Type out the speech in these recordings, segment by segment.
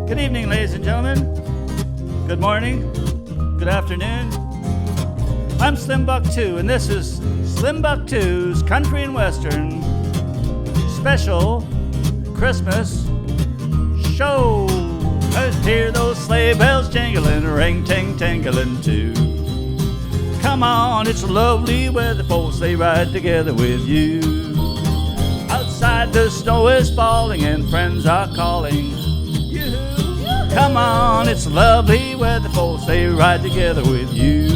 Good evening, ladies and gentlemen. Good morning. Good afternoon. I'm Slim Buck 2, and this is Slim Buck 2's Country and Western special Christmas show. Let's hear those sleigh bells jingling, ring-ting-tingling too. Come on, it's lovely weather, folks, they ride together with you. Outside the snow is falling and friends are calling. Come on, it's lovely weather, folks, they ride together with you.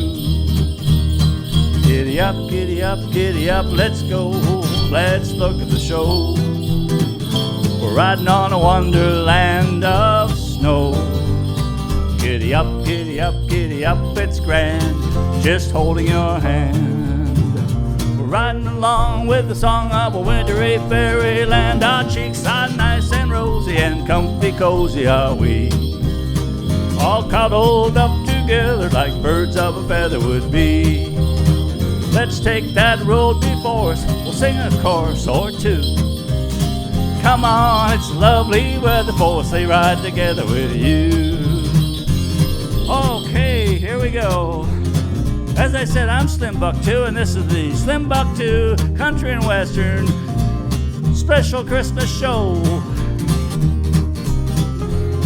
Giddy up, giddy up, giddy up, let's go, let's look at the show. We're riding on a wonderland of snow. Giddy up, giddy up, giddy up, it's grand, just holding your hand. We're riding along with the song of a wintry fairyland. Our cheeks are nice and rosy and comfy cozy are we, all cuddled up together like birds of a feather would be. Let's take that road before us, we'll sing a chorus or two. Come on, it's lovely weather, folks, they ride together with you. Okay, here we go. As I said, I'm Slim Buck 2, and this is the Slim Buck 2 Country and Western special Christmas show.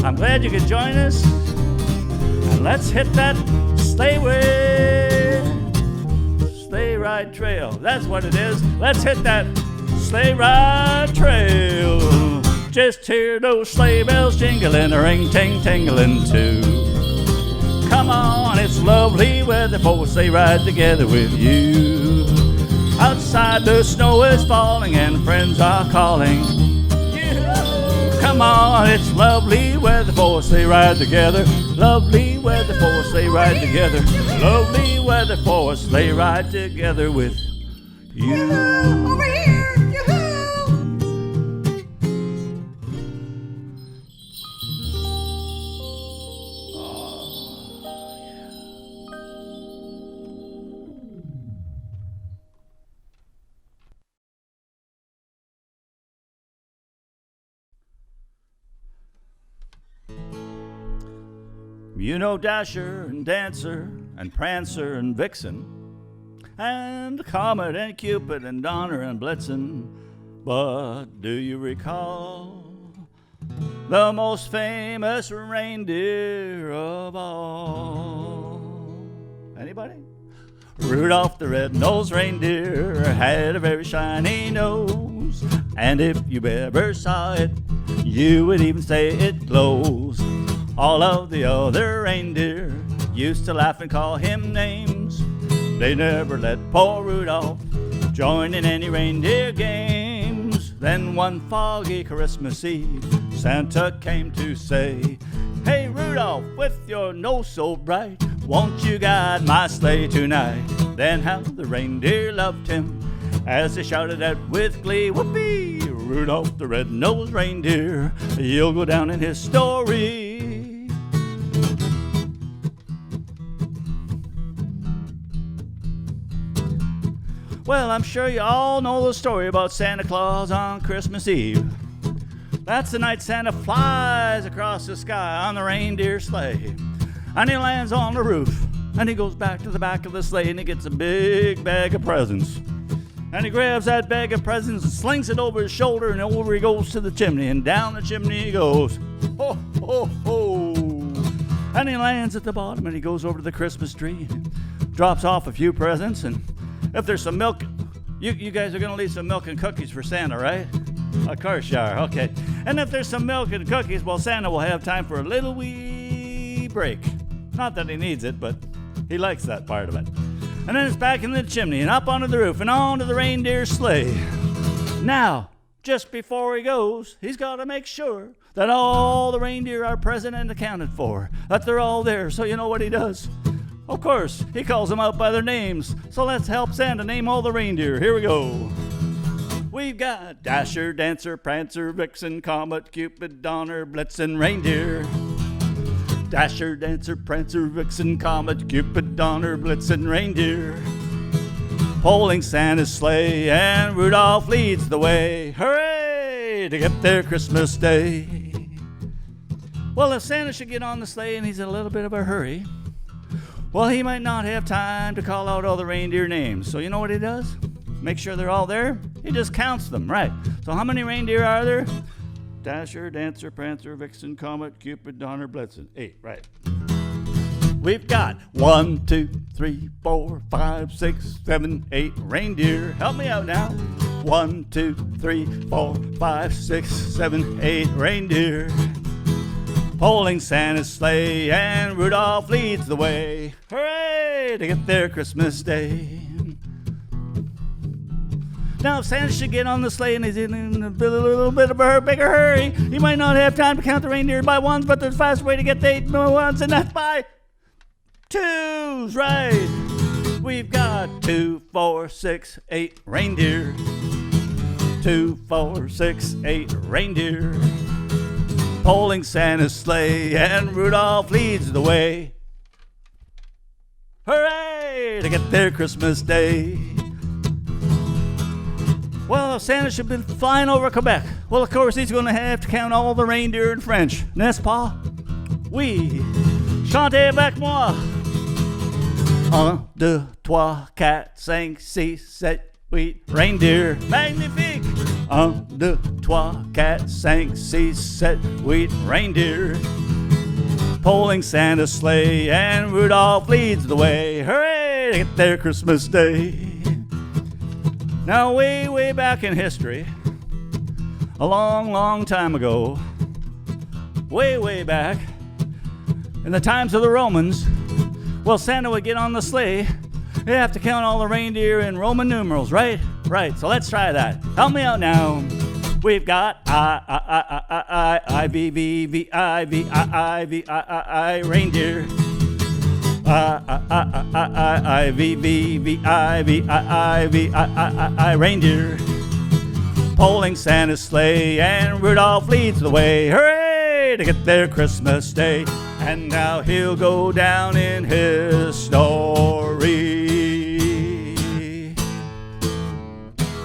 I'm glad you could join us. And let's hit that sleigh ride trail. That's what it is. Let's hit that sleigh ride trail. Just hear those sleigh bells jingling, a ring-ting-tingling too. Come on, it's lovely weather, folks, they ride together with you. Outside the snow is falling and friends are calling. Come on, it's lovely weather, folks, they ride together. Lovely weather, folks, they ride together. Lovely weather, folks, they ride together with you. Over here, yoo-hoo! You know Dasher and Dancer and Prancer and Vixen and Comet and Cupid and Donner and Blitzen, but do you recall the most famous reindeer of all? Anybody? Rudolph the red-nosed reindeer had a very shiny nose, and if you ever saw it, you would even say it glows. All of the other reindeer used to laugh and call him names. They never let poor Rudolph join in any reindeer games. Then one foggy Christmas Eve, Santa came to say, "Hey Rudolph, with your nose so bright, won't you guide my sleigh tonight?" Then how the reindeer loved him as they shouted out with glee, "Whoopee! Rudolph the red-nosed reindeer, you'll go down in history." Well, I'm sure you all know the story about Santa Claus on Christmas Eve. That's the night Santa flies across the sky on the reindeer sleigh. And he lands on the roof, and he goes back to the back of the sleigh, and he gets a big bag of presents. And he grabs that bag of presents and slings it over his shoulder, and over he goes to the chimney, and down the chimney he goes. Ho, ho, ho. And he lands at the bottom, and he goes over to the Christmas tree, and drops off a few presents, and if there's some milk, you guys are going to leave some milk and cookies for Santa, right? Of course you are, okay. And if there's some milk and cookies, well, Santa will have time for a little wee break. Not that he needs it, but he likes that part of it. And then it's back in the chimney and up onto the roof and onto the reindeer sleigh. Now, just before he goes, he's got to make sure that all the reindeer are present and accounted for, that they're all there. So you know what he does? Of course, he calls them out by their names. So let's help Santa name all the reindeer. Here we go. We've got Dasher, Dancer, Prancer, Vixen, Comet, Cupid, Donner, Blitzenn, Reindeer. Dasher, Dancer, Prancer, Vixen, Comet, Cupid, Donner, Blitzenn, Reindeer. Pulling Santa's sleigh and Rudolph leads the way. Hooray! Hooray! To get there Christmas Day. Well, if Santa should get on the sleigh and he's in a little bit of a hurry, well, he might not have time to call out all the reindeer names. So you know what he does? Make sure they're all there. He just counts them, right? So how many reindeer are there? Dasher, Dancer, Prancer, Vixen, Comet, Cupid, Donner, Blitzen. 8, right. We've got 1, 2, 3, 4, 5, 6, 7, 8 reindeer. Help me out now. 1, 2, 3, 4, 5, 6, 7, 8 reindeer. Pulling Santa's sleigh and Rudolph leads the way. Hooray! To get there Christmas Day. Now, if Santa should get on the sleigh and he's in a little bit of a bigger hurry, he might not have time to count the reindeer by ones, but there's a fast way to get the 8 ones, and that's by 2s, right? We've got 2, 4, 6, 8 reindeer. 2, 4, 6, 8 reindeer. Pulling Santa's sleigh and Rudolph leads the way. Hooray! To get there Christmas Day. Well, if Santa should have been flying over Quebec, well, of course, he's going to have to count all the reindeer in French. N'est-ce pas? Oui. Chantez avec moi. 1, 2, 3, 4, 5, 6, 7, 8 reindeer. Magnifique. 1, 2, 3, 4, 5, 6, 7, 8 reindeer. Pulling Santa's sleigh and Rudolph leads the way. Hooray! To get there Christmas Day. Now, way, way back in history, a long, long time ago, way, way back, in the times of the Romans, well, Santa would get on the sleigh. He'd have to count all the reindeer in Roman numerals, right? Right, so let's try that. Help me out now. We've got I, V, V, V, I, V, I, V, I, reindeer. I, V, V, V, I, V, I, V, I, reindeer. Pulling Santa's sleigh and Rudolph leads the way. Hooray! To get there Christmas Day. And now he'll go down in history.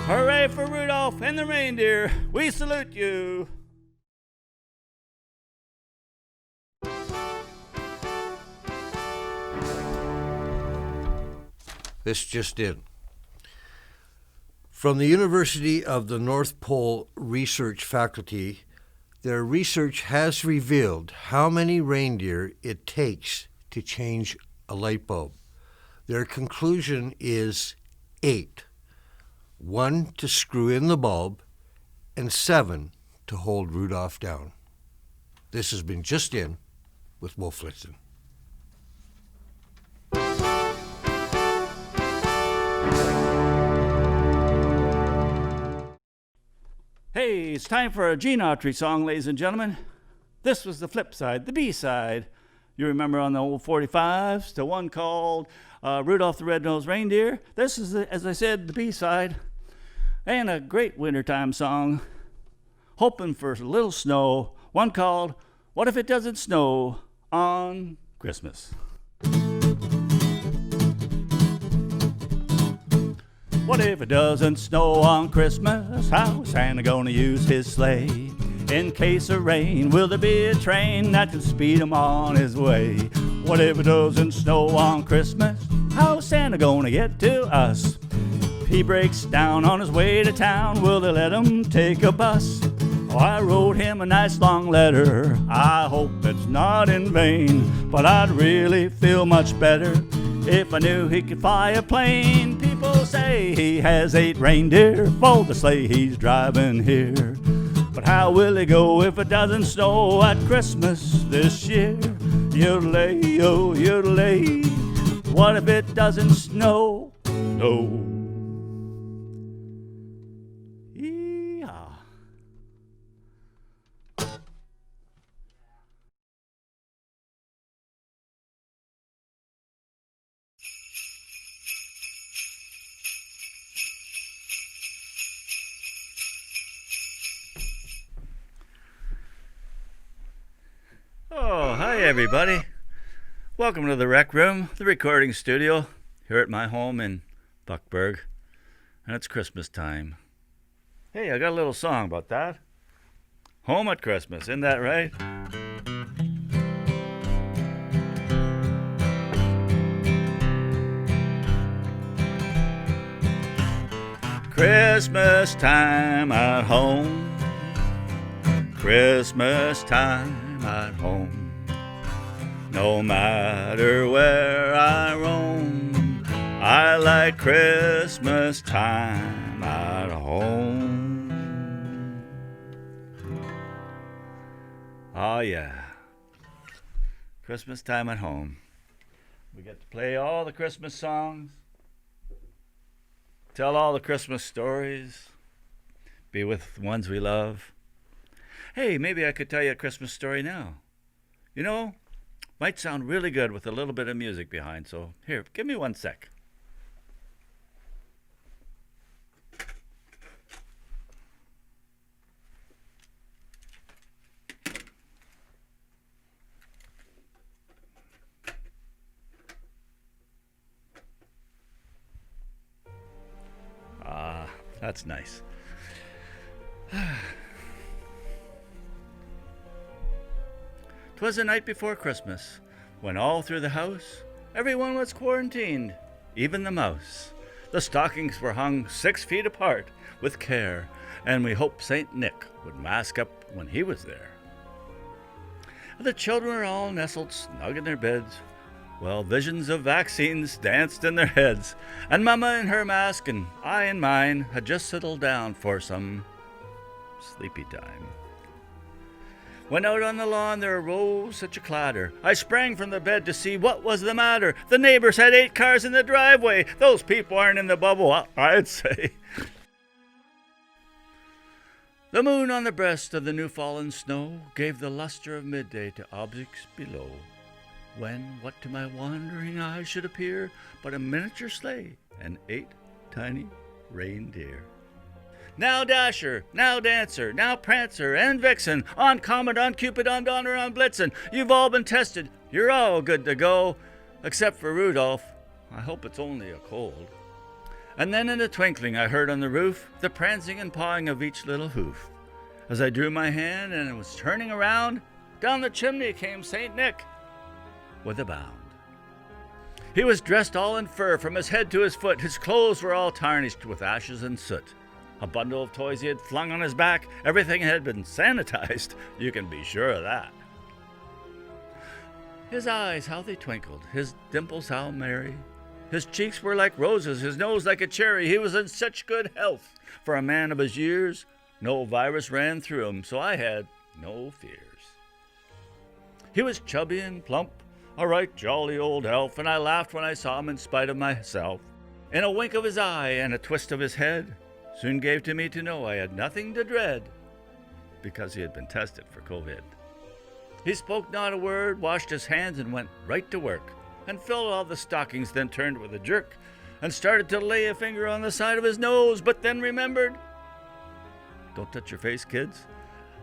Hooray for Rudolph and the reindeer. We salute you. This just in. From the University of the North Pole Research Faculty, their research has revealed how many reindeer it takes to change a light bulb. Their conclusion is 8. 1 to screw in the bulb, and 7 to hold Rudolph down. This has been Just In with Wolf Blitzenn. Hey, it's time for a Gene Autry song, ladies and gentlemen. This was the flip side, the B-side. You remember on the old 45s, the one called Rudolph the Red-Nosed Reindeer. This is, as I said, the B-side. And a great wintertime song, hoping for a little snow. One called, What If It Doesn't Snow on Christmas? What if it doesn't snow on Christmas? How's Santa gonna use his sleigh? In case of rain, will there be a train that can speed him on his way? What if it doesn't snow on Christmas? How's Santa gonna get to us? If he breaks down on his way to town, will they let him take a bus? Oh, I wrote him a nice long letter. I hope it's not in vain, but I'd really feel much better if I knew he could fly a plane. People say he has 8 reindeer for the sleigh he's driving here. But how will he go if it doesn't snow at Christmas this year? Yodelay, oh, yodelay. What if it doesn't snow? No. Yeehaw. Oh, hi everybody. Welcome to the Rec Room, the recording studio, here at my home in Buckburg. And it's Christmas time. Hey, I got a little song about that. home at Christmas. Isn't that right? Christmas time at home. Christmas time at home. No matter where I roam, I like Christmas time at home. Oh yeah. Christmas time at home. We get to play all the Christmas songs. Tell all the Christmas stories. Be with the ones we love. Hey, maybe I could tell you a Christmas story now. You know, might sound really good with a little bit of music behind, so here, give me 1 sec. That's nice. 'Twas the night before Christmas, when all through the house everyone was quarantined, even the mouse. The stockings were hung 6 feet apart with care, and we hoped St. Nick would mask up when he was there. The children were all nestled snug in their beds, while visions of vaccines danced in their heads, and Mama in her mask and I in mine had just settled down for some sleepy time. When out on the lawn there arose such a clatter, I sprang from the bed to see what was the matter. The neighbors had 8 cars in the driveway. Those people aren't in the bubble, I'd say. The moon on the breast of the new-fallen snow gave the luster of midday to objects below, when what to my wandering eyes should appear but a miniature sleigh and 8 tiny reindeer. Now Dasher, now Dancer, now Prancer and Vixen, on Comet, on Cupid, on Donner, on Blitzen. You've all been tested, you're all good to go, except for Rudolph. I hope it's only a cold. And then in a twinkling I heard on the roof the prancing and pawing of each little hoof. As I drew my hand and was turning around, down the chimney came St. Nick with a bound. He was dressed all in fur from his head to his foot. His clothes were all tarnished with ashes and soot. A bundle of toys he had flung on his back. Everything had been sanitized, you can be sure of that. His eyes, how they twinkled, his dimples how merry. His cheeks were like roses, his nose like a cherry. He was in such good health. For a man of his years, no virus ran through him, so I had no fears. He was chubby and plump, a right jolly old elf, and I laughed when I saw him in spite of myself. In a wink of his eye and a twist of his head, soon gave to me to know I had nothing to dread, because he had been tested for COVID. He spoke not a word, washed his hands, and went right to work, and filled all the stockings, then turned with a jerk, and started to lay a finger on the side of his nose, but then remembered, don't touch your face, kids,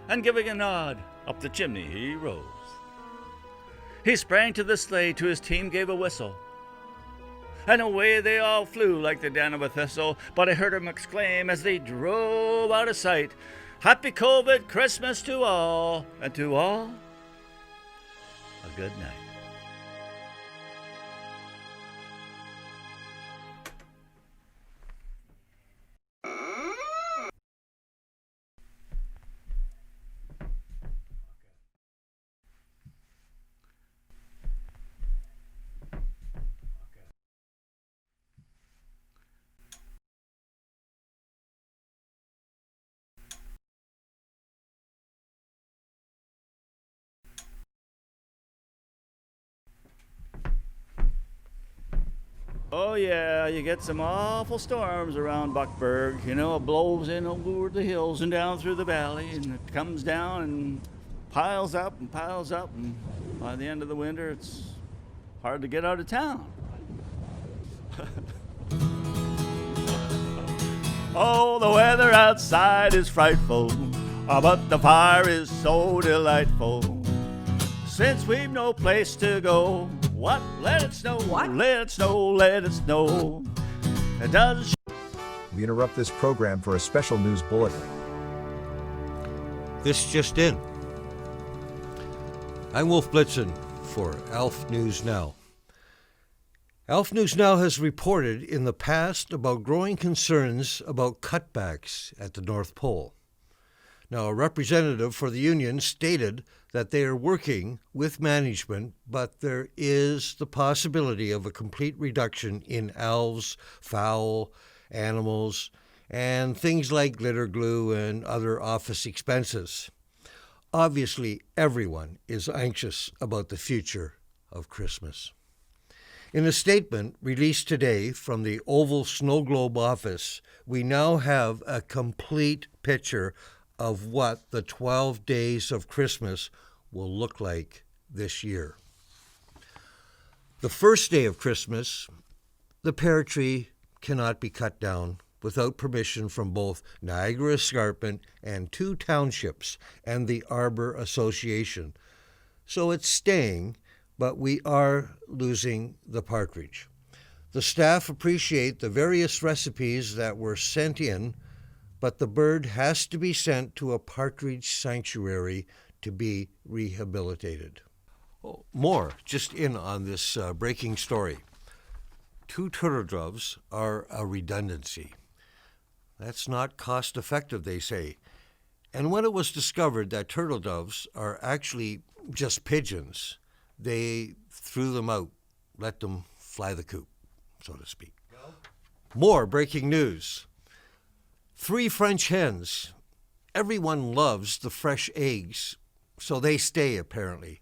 and giving a nod, up the chimney he rose. He sprang to the sleigh, to his team gave a whistle, and away they all flew like the down of a thistle. But I heard him exclaim as they drove out of sight, Happy COVID Christmas to all, and to all a good night. Oh yeah, you get some awful storms around Buckburg. You know, it blows in over the hills and down through the valley, and it comes down and piles up, and by the end of the winter, it's hard to get out of town. Oh, the weather outside is frightful, but the fire is so delightful. Since we've no place to go, what? Let it snow, What? Let it snow, let it snow. It doesn't. We interrupt this program for a special news bulletin. This just in. I'm Wolf Blitzenn for Alph News Now. Alph News Now has reported in the past about growing concerns about cutbacks at the North Pole. Now, a representative for the union stated that they are working with management, but there is the possibility of a complete reduction in elves, fowl, animals, and things like glitter glue and other office expenses. Obviously, everyone is anxious about the future of Christmas. In a statement released today from the Oval Snow Globe office, we now have a complete picture of what the 12 days of Christmas will look like this year. The first day of Christmas, the pear tree cannot be cut down without permission from both Niagara Escarpment and 2 townships and the Arbor Association. So it's staying, but we are losing the partridge. The staff appreciate the various recipes that were sent in, but the bird has to be sent to a partridge sanctuary to be rehabilitated. More just in on this breaking story. 2 turtle doves are a redundancy. That's not cost effective, they say. And when it was discovered that turtle doves are actually just pigeons, they threw them out, let them fly the coop, so to speak. More breaking news. 3 French hens. Everyone loves the fresh eggs, so they stay apparently.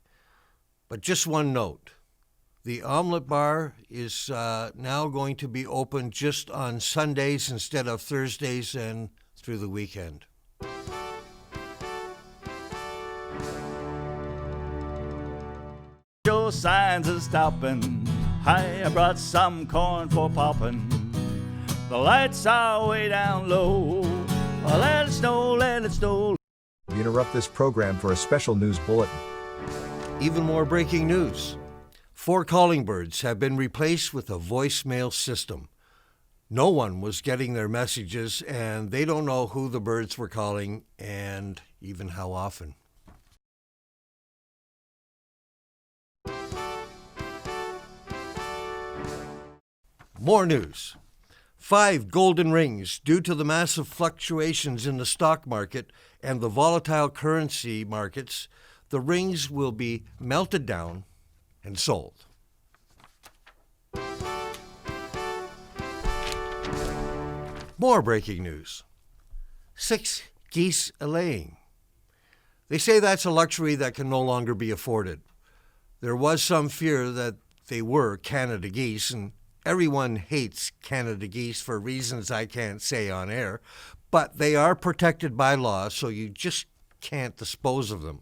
But just one note. The omelet bar is now going to be open just on Sundays instead of Thursdays and through the weekend. Show signs of stopping. Hi, I brought some corn for popping. The lights are way down low. Let it snow, let it snow. We interrupt this program for a special news bulletin. Even more breaking news. 4 calling birds have been replaced with a voicemail system. No one was getting their messages, and they don't know who the birds were calling and even how often. More news. 5 golden rings due to the massive fluctuations in the stock market and the volatile currency markets. The rings will be melted down and sold. More breaking news. 6 geese a-laying. They say that's a luxury that can no longer be afforded. There was some fear that they were Canada geese, and everyone hates Canada geese for reasons I can't say on air, but they are protected by law, so you just can't dispose of them.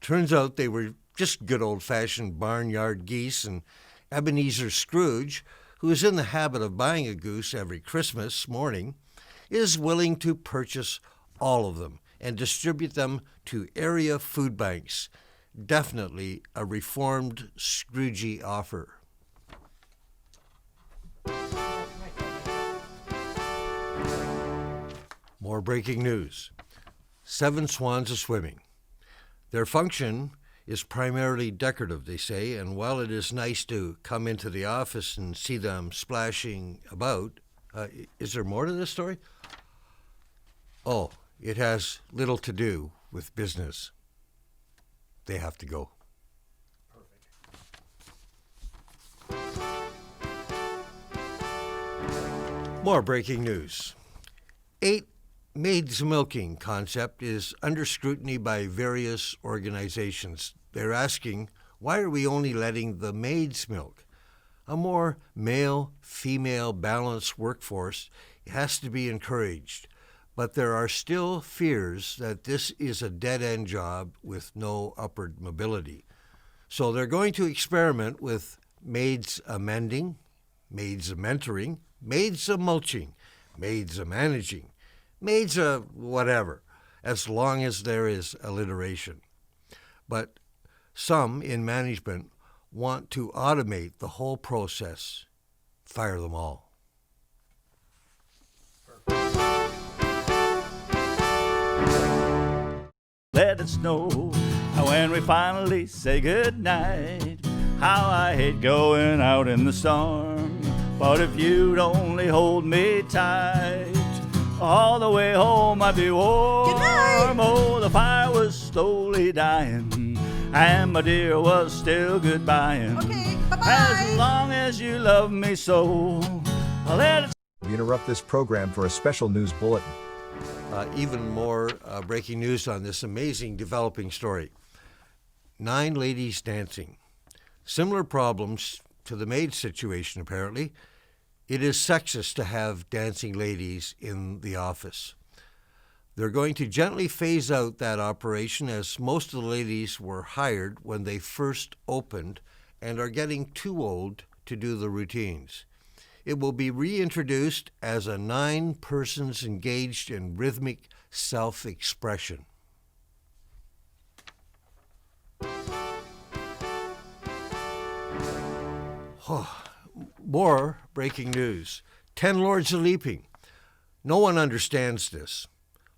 Turns out they were just good old-fashioned barnyard geese, and Ebenezer Scrooge, who is in the habit of buying a goose every Christmas morning, is willing to purchase all of them and distribute them to area food banks. Definitely a reformed Scroogey offer. More breaking news. 7 swans are swimming. Their function is primarily decorative, they say, and while it is nice to come into the office and see them splashing about, is there more to this story? Oh, it has little to do with business. They have to go. More breaking news. 8 Maids milking concept is under scrutiny by various organizations. They're asking, why are we only letting the maids milk? A more male-female balanced workforce has to be encouraged, but there are still fears that this is a dead-end job with no upward mobility. So they're going to experiment with maids amending, maids a mentoring, maids a mulching, maids a managing, maids a whatever, as long as there is alliteration. But some in management want to automate the whole process. Fire them all. let it snow. And when we finally say goodnight, how I hate going out in the storm. But if you'd only hold me tight, all the way home I'd be warm. Good night. Oh, the fire was slowly dying, and my dear was still goodbying. Okay, bye-bye. As long as you love me so, I'll let it. We interrupt this program for a special news bulletin. Even more breaking news on this amazing developing story. 9 ladies dancing. Similar problems to the maid situation, apparently. It is sexist to have dancing ladies in the office. They're going to gently phase out that operation, as most of the ladies were hired when they first opened and are getting too old to do the routines. It will be reintroduced as a 9 persons engaged in rhythmic self-expression. More breaking news. 10 lords are leaping. No one understands this.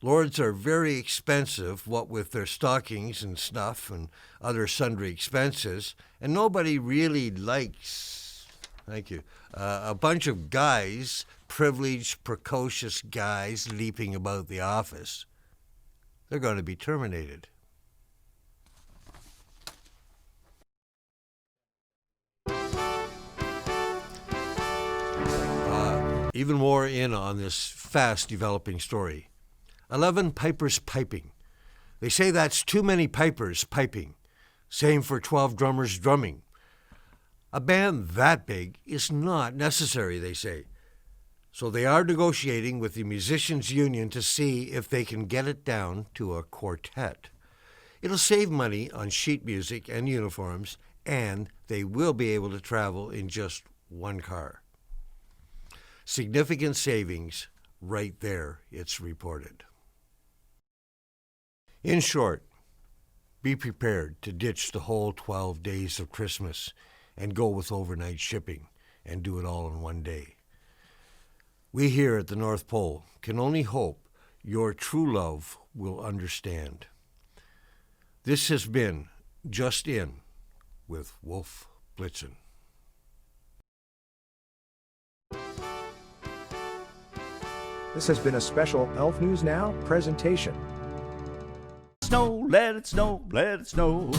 Lords are very expensive, what with their stockings and snuff and other sundry expenses, and nobody really likes, thank you, a bunch of guys, privileged, precocious guys leaping about the office. They're going to be terminated. Even more in on this fast developing story. 11 pipers piping. They say that's too many pipers piping. Same for 12 drummers drumming. A band that big is not necessary, they say. So they are negotiating with the musicians' union to see if they can get it down to a quartet. It'll save money on sheet music and uniforms, and they will be able to travel in just one car. Significant savings right there, it's reported. In short, be prepared to ditch the whole 12 days of Christmas and go with overnight shipping and do it all in one day. We here at the North Pole can only hope your true love will understand. This has been Just In with Wolf Blitzenn. This has been a special Elf News Now presentation. Snow, let it snow, let it snow.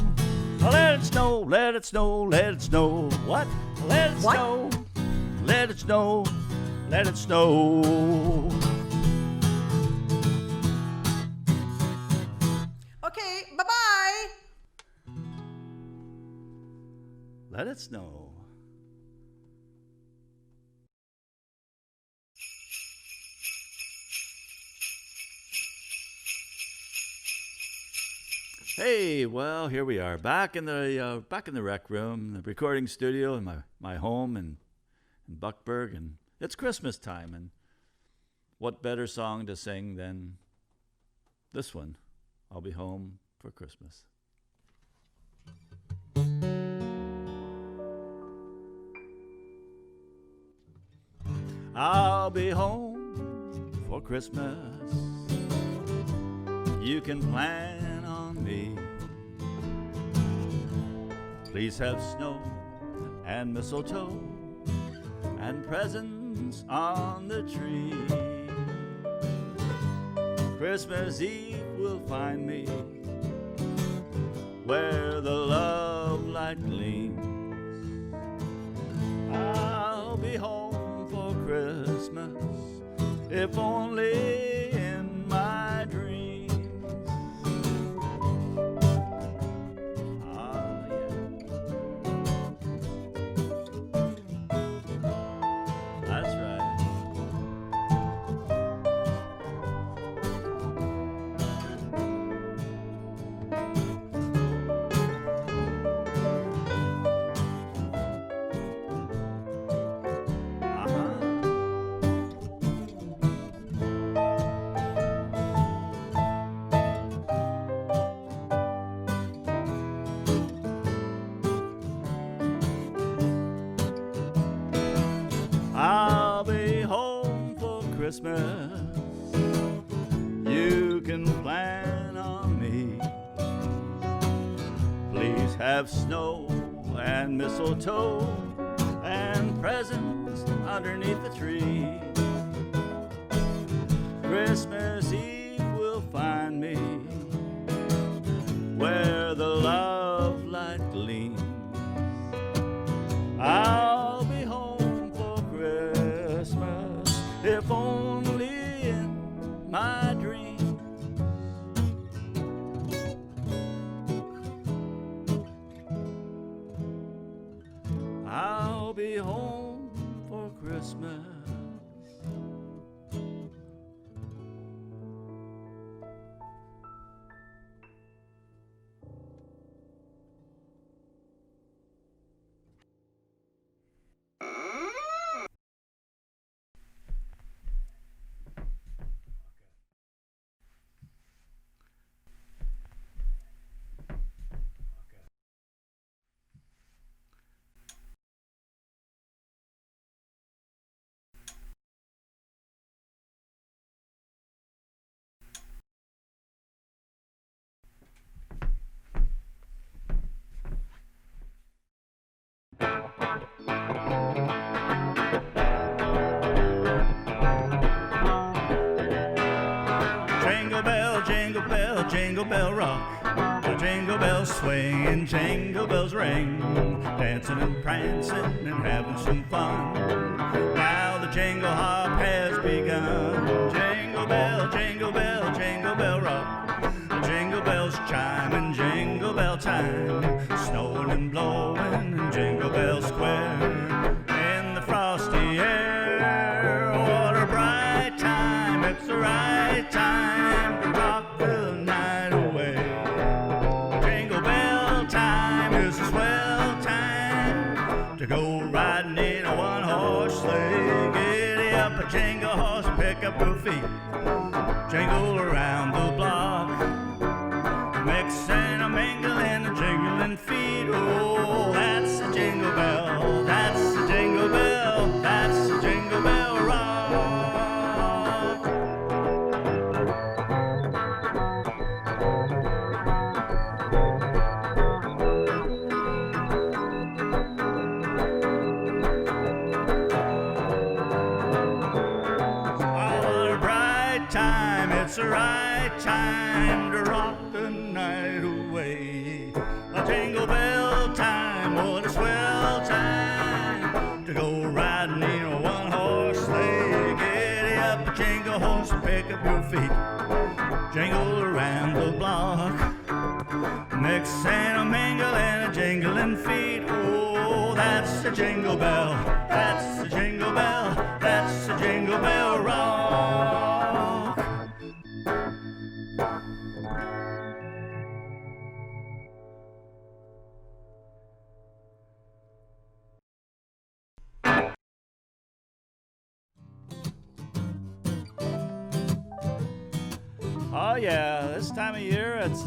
Let it snow, let it snow, let it snow. What? Let it What? snow, let it snow, let it snow. Okay, bye-bye. Let it snow. Hey, well, here we are, back in the rec room, the recording studio in my home in Buckburg, and it's Christmas time, and what better song to sing than this one? I'll be home for Christmas. I'll be home for Christmas. You can plan on me. Please have snow and mistletoe and presents on the tree. Christmas Eve will find me where the love light gleams. I'll be home for Christmas, if only in my dreams. Ah, yeah. That's right. I'll be home for Christmas. You can plan on me. have snow and mistletoe and presents underneath the tree. Christmas Eve will find me where the love light gleams. I'll be home for Christmas, if only in my dreams. I'll be home for Christmas. Jingle bell rock, the jingle bells swing and jingle bells ring, dancing and prancing and having some fun. Now the jingle hop has begun. Jingle bell, jingle bell, jingle bell rock, the jingle bells chime in jingle bell time, snowing and blowing in Jingle Bell Square. In the frosty air, what a bright time, it's the right time to rock the night away. Jingle bell time is a swell time to go riding in a one-horse sleigh. Giddy up a jingle horse, pick up your feet, jingle around the block, mixing a mingling and jingling feet. Oh, that's a jingle bell, that's a jingle bell, that's a jingle bell rock. Oh, what a bright time, it's the right time to rock the night away. A jingle bell time, what a swell time to go riding in a one-horse sleigh. Giddy up a jingle horse, pick up your feet, jingle around the block, mix and a mingle and a jingling feet. Oh, that's a jingle bell, that's a jingle bell, that's a jingle bell rock. Oh yeah, this time of year it's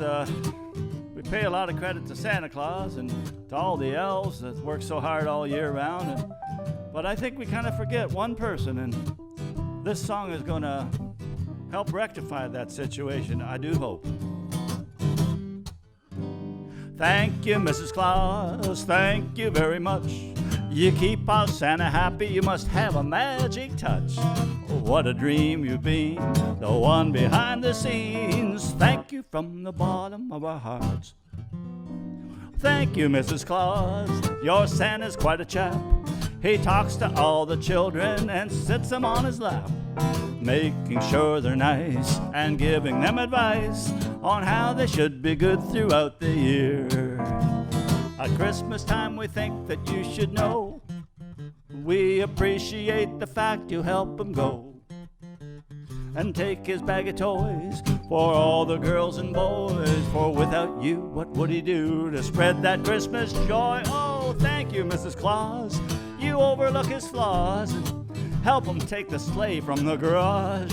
we pay a lot of credit to Santa Claus and to all the elves that work so hard all year round. But I think we kind of forget one person, and this song is going to help rectify that situation, I do hope. Thank you, Mrs. Claus, thank you very much. You keep our Santa happy, you must have a magic touch. What a dream you've been, the one behind the scenes. Thank you from the bottom of our hearts. Thank you, Mrs. Claus, your Santa's quite a chap. He talks to all the children and sits them on his lap, making sure they're nice and giving them advice on how they should be good throughout the year. At Christmas time we think that you should know, we appreciate the fact you help him go and take his bag of toys for all the girls and boys. For without you, what would he do to spread that Christmas joy? Oh, thank you, Mrs. Claus. You overlook his flaws and help him take the sleigh from the garage.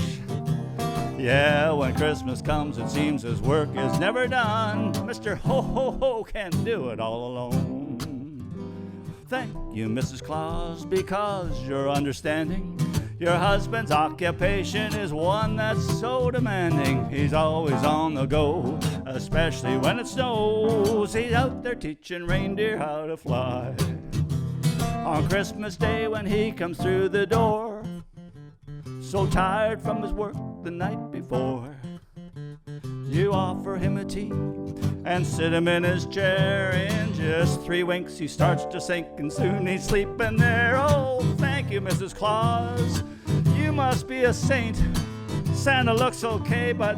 Yeah, when Christmas comes, it seems his work is never done. Mr. Ho-Ho-Ho can't do it all alone. Thank you, Mrs. Claus, because you're understanding. Your husband's occupation is one that's so demanding. He's always on the go, especially when it snows. He's out there teaching reindeer how to fly. On Christmas Day when he comes through the door, so tired from his work the night before, you offer him a tea and sit him in his chair. In just 3 winks he starts to sink and soon he's sleeping there. Oh, thank you, Mrs. Claus. You must be a saint. Santa looks okay, but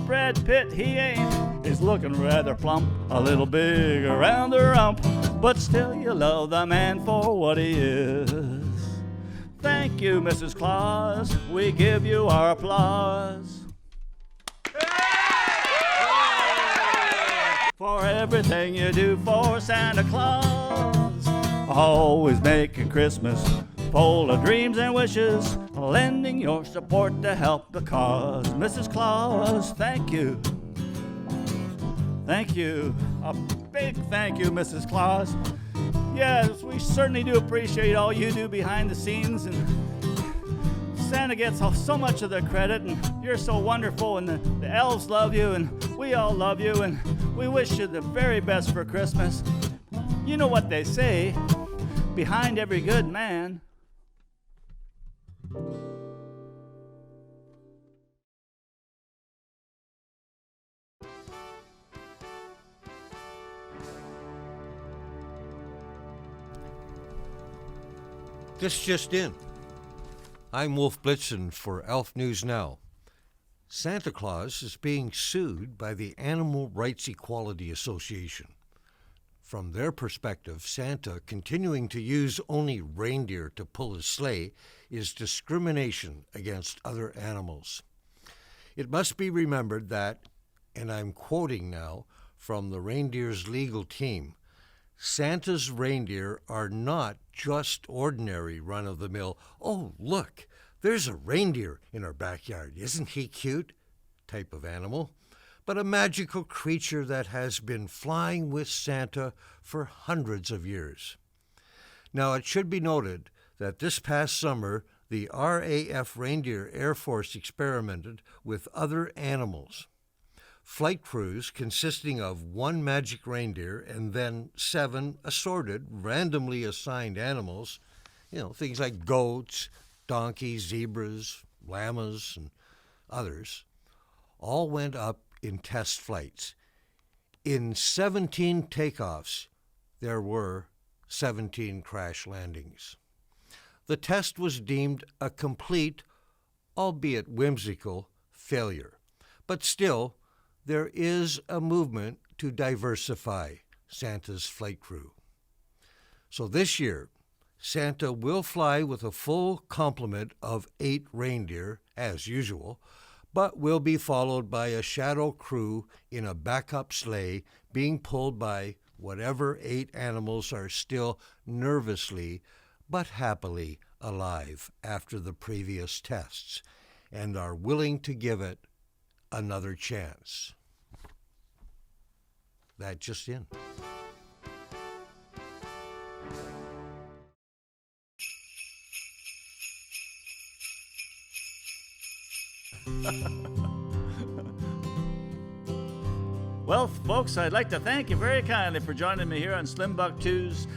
Brad Pitt, he ain't. He's looking rather plump, a little big around the rump, but still you love the man for what he is. Thank you, Mrs. Claus. We give you our applause. For everything you do for Santa Claus. Always making Christmas full of dreams and wishes, lending your support to help the cause. Mrs. Claus, thank you. Thank you. A big thank you, Mrs. Claus. Yes, we certainly do appreciate all you do behind the scenes, and Santa gets so much of the credit, and you're so wonderful, and the elves love you, and we all love you, and we wish you the very best for Christmas. You know what they say, behind every good man. This just in. I'm Wolf Blitzenn for Alph News Now. Santa Claus is being sued by the Animal Rights Equality Association. From their perspective, Santa continuing to use only reindeer to pull his sleigh is discrimination against other animals. It must be remembered that, and I'm quoting now from the reindeer's legal team, Santa's reindeer are not just ordinary run-of-the-mill, "Oh, look, there's a reindeer in our backyard, isn't he cute?" type of animal, but a magical creature that has been flying with Santa for hundreds of years. Now, it should be noted that this past summer, the RAF Reindeer Air Force experimented with other animals. Flight crews consisting of 1 magic reindeer and then 7 assorted, randomly assigned animals, things like goats, donkeys, zebras, llamas, and others, all went up in test flights. In 17 takeoffs, there were 17 crash landings. The test was deemed a complete, albeit whimsical, failure. But still, there is a movement to diversify Santa's flight crew. So this year, Santa will fly with a full complement of 8 reindeer, as usual, but will be followed by a shadow crew in a backup sleigh being pulled by whatever 8 animals are still nervously but happily alive after the previous tests and are willing to give it another chance. That just in. Well, folks, I'd like to thank you very kindly for joining me here on Slim Buck 2's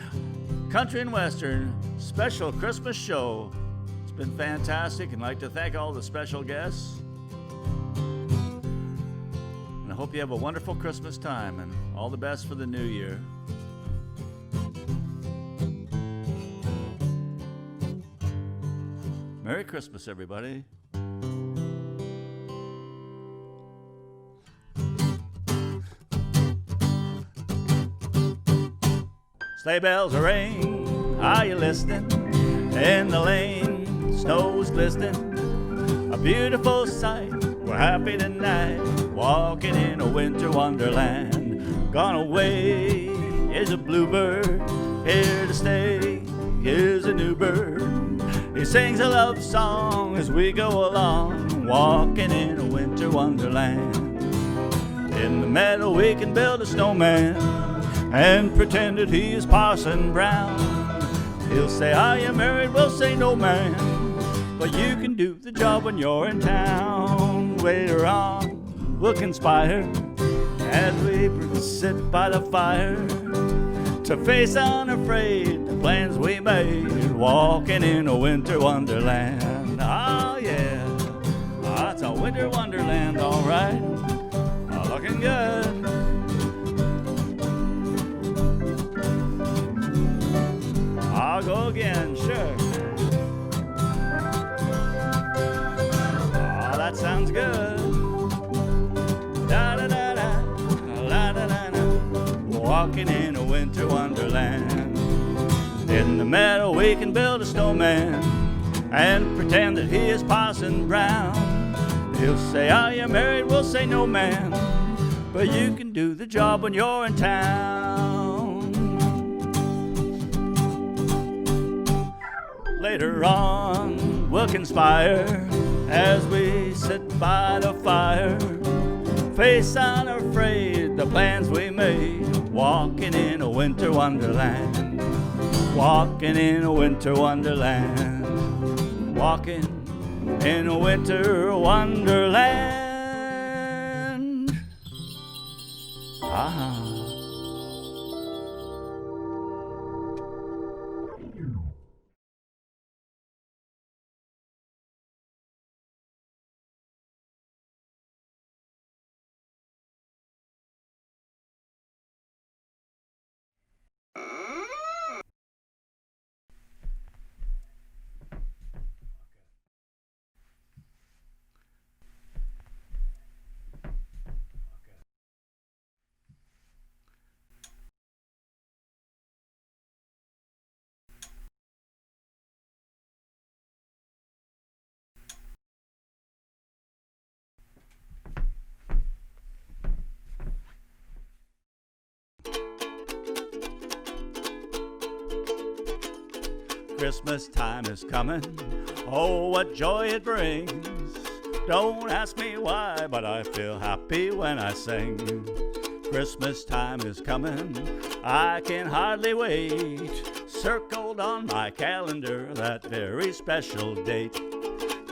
Country and Western special Christmas show. It's been fantastic, and I'd like to thank all the special guests. And I hope you have a wonderful Christmas time, and all the best for the new year. Merry Christmas, everybody. Sleigh bells are ring, are you listening? In the lane, snow's glistening. A beautiful sight, we're happy tonight, walking in a winter wonderland. Gone away is a bluebird, here to stay is a new bird. He sings a love song as we go along, walking in a winter wonderland. In the meadow we can build a snowman and pretend that he is Parson Brown. He'll say, "Are you married?" We'll say, "No, man." but you can do the job when you're in town. Later on, we'll conspire as we sit by the fire to face unafraid the plans we made, walking in a winter wonderland. Oh yeah, oh, it's a winter wonderland, all right. Oh, looking good. I'll go again, sure. Oh, that sounds good. Da da da da, la da da da. Walking in a winter wonderland. In the meadow we can build a snowman and pretend that he is Parson Brown. He'll say, "Are you married?" We'll say, "No, man." But you can do the job when you're in town. Later on, we'll conspire as we sit by the fire, face unafraid the plans we made, walking in a winter wonderland, walking in a winter wonderland, walking in a winter wonderland. Ah. Christmas time is coming, oh what joy it brings. Don't ask me why, but I feel happy when I sing. Christmas time is coming, I can hardly wait. Circled on my calendar that very special date.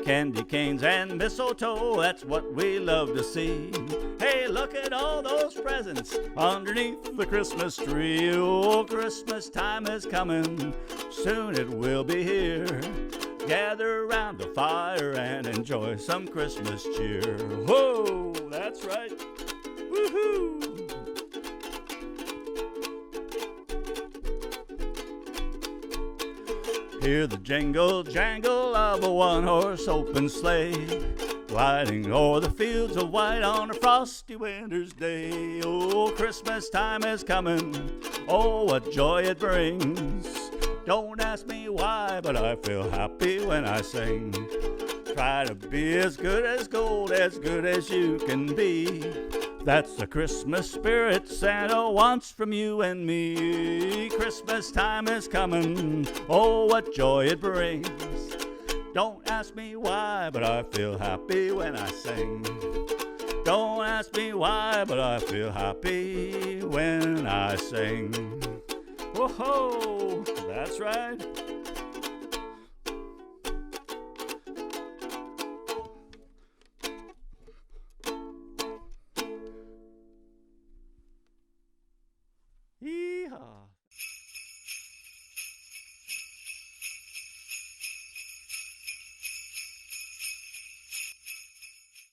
Candy canes and mistletoe, that's what we love to see. Hey, look at all those presents underneath the Christmas tree. Oh, Christmas time is coming, soon it will be here. Gather around the fire and enjoy some Christmas cheer. Whoa, that's right. Woohoo! Hear the jingle jangle of a one-horse open sleigh, gliding o'er the fields of white on a frosty winter's day. Oh, Christmas time is coming, oh, what joy it brings. Don't ask me why, but I feel happy when I sing. Try to be as good as gold, as good as you can be. That's the Christmas spirit Santa wants from you and me. Christmas time is coming, oh, what joy it brings. Don't ask me why, but I feel happy when I sing. Don't ask me why, but I feel happy when I sing. Whoa-ho, that's right.